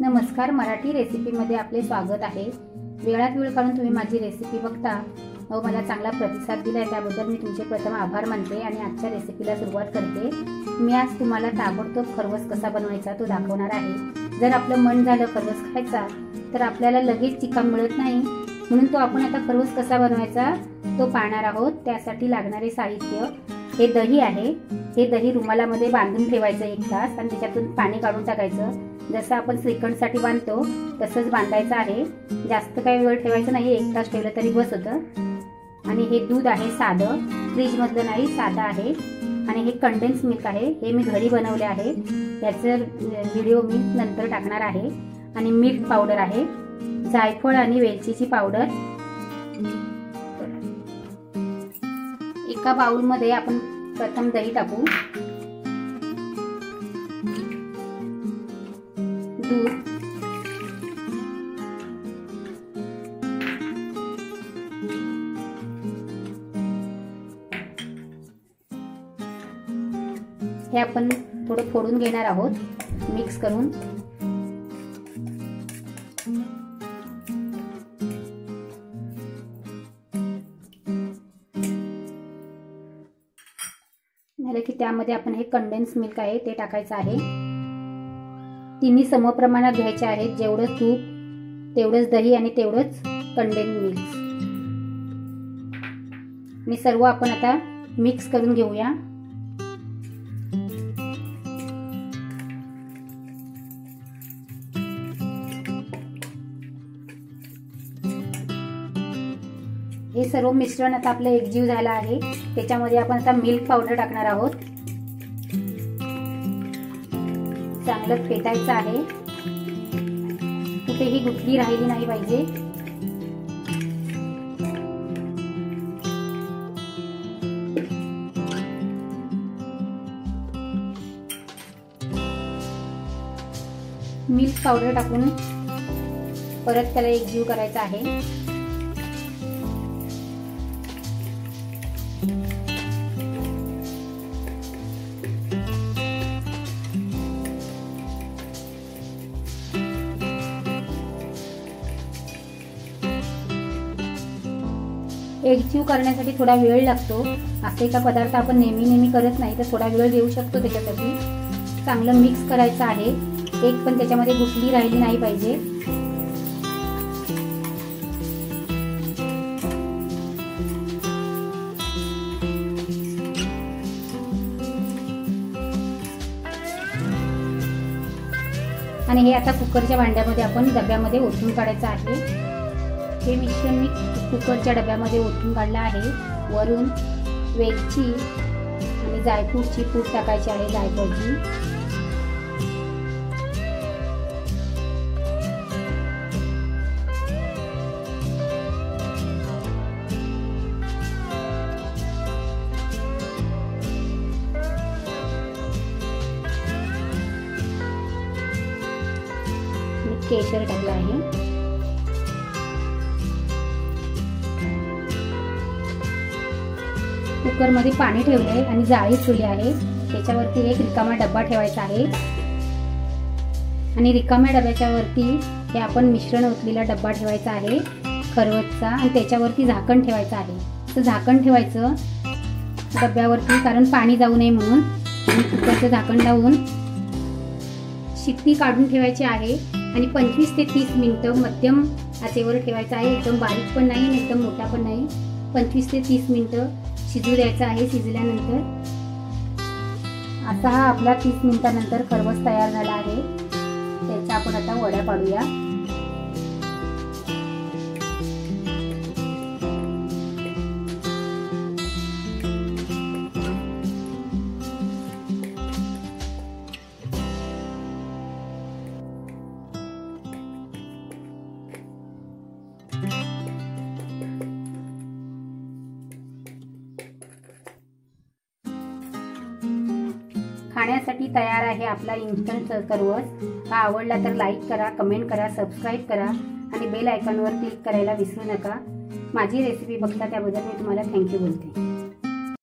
नमस्कार, मराठी रेसिपीमध्ये आपले स्वागत आहे। वेळात वेळ काढून तुम्ही माझी रेसिपी बघता व मला चांगला प्रतिसाद दिलाय त्याबद्दल मी तुमचे प्रथम आभार मानते आणि आजच्या रेसिपीला सुरुवात करते। मी आज तुम्हाला ताबडतोब खरवस कसा बनवायचा तो दाखवणार आहे। जर आपलं मन झालं खरवस खायचा तर आपल्याला लगेच चिकाम मिळत नाही, म्हणून तो आपण आता खरवस कसा बनवायचा तो पाहणार आहोत। त्यासाठी लागणारे साहित्य हे दही आहे। हे दही रुमालामध्ये बांधून ठेवायचं 1 तास आणि त्याच्यातून पाणी काढून टाकायचं। जसं आपण श्रीखंडसाठी बांधतो तसंच बांधायचं आहे। जास्त काही वेळ ठेवायचं नाही, 1 तास ठेवलं तरी बस होतं। आणि हे दूध आहे साधं, फ्रीज मधलं नाही, साधं आहे। आणि हे कंडेन्स मिल्क आहे, हे मी घरी बनवले आहे, याचा व्हिडिओ मी नंतर टाकणार आहे। आणि मिल्क पावडर आहे, जायफळ आणि वेलचीची पावडर। एका बाउल मध्ये आपण प्रथम दही टाकू, दूध, हे आपण थोडं फोडून घेणार आहोत मिक्स करून। झालं की त्यामध्ये आपण हे कंडेन्स मिल्क आहे ते टाकायचं आहे। तिन्ही समप्रमाणात घ्यायचे आहेत, जेवढं तूप तेवढंच दही आणि तेवढंच कंडेन्स मिल्क। आणि सर्व आपण आता मिक्स करून घेऊया। हे सर्व मिश्रण आता आपलं एकजीव झालं आहे। त्याच्यामध्ये आपण आता मिल्क पावडर टाकणार आहोत। चांगलं फेटायचं आहे, कुठेही गुठली राहिली नाही पाहिजे। मिल्क पावडर टाकून परत त्याला एकजीव करायचं आहे। एकजीव करण्यासाठी थोडा वेळ लागतो। असे का पदार्थ आपण नेहमी करत नाही, तर थोडा वेळ देऊ शकतो त्याच्यासाठी। चांगलं मिक्स करायचं आहे, एक पण त्याच्यामध्ये गुठली राहिली नाही पाहिजे। आणि हे आता कुकरच्या भांड्यामध्ये आपण डब्यामध्ये ओतून काढायचं आहे। हे मिश्रण मी कुकरच्या डब्यामध्ये ओतून काढलं आहे। वरून वेलची आणि जायफळची पूड टाकायची आहे, जायफळची। केशर टाकलं आहे। कुकर मध्ये पाणी ठेवले आणि जाळी ठेवली आहे। त्याच्यावरती एक रिकामा डब्बा ठेवायचा आहे आणि रिकाम्या डब्याच्या वरती हे आपण मिश्रण ओतलेला डब्बा ठेवायचा आहे खरवसचा, आणि त्याच्यावरती झाकण ठेवायचं आहे। तर झाकण ठेवायचं डब्यावरती, कारण पाणी जाऊ नये म्हणून। आणि कुकरचं झाकण लावून शिट्टी काढून ठेवायची आहे आणि 25 ते 30 मिनिटं मध्यम आचेवर ठेवायचं आहे। एकदम बारीक पण नाही आणि एकदम मोठा पण नाही, 25 ते 30 मिनिटं शिजू द्यायचा आहे। शिजल्यानंतर असा हा आपला 30 मिनिटांनंतर खरवस तयार झाला आहे। त्याच्या आपण आता वड्या पाडूया। खाण्यासाठी तयार आहे आपला इन्स्टंट खरवस। हा आवडला तर लाईक करा, कमेंट करा, सबस्क्राईब करा आणि बेल आयकॉनवर क्लिक करायला विसरू नका। माझी रेसिपी बघता त्याबद्दल मी तुम्हाला थँक्यू बोलते।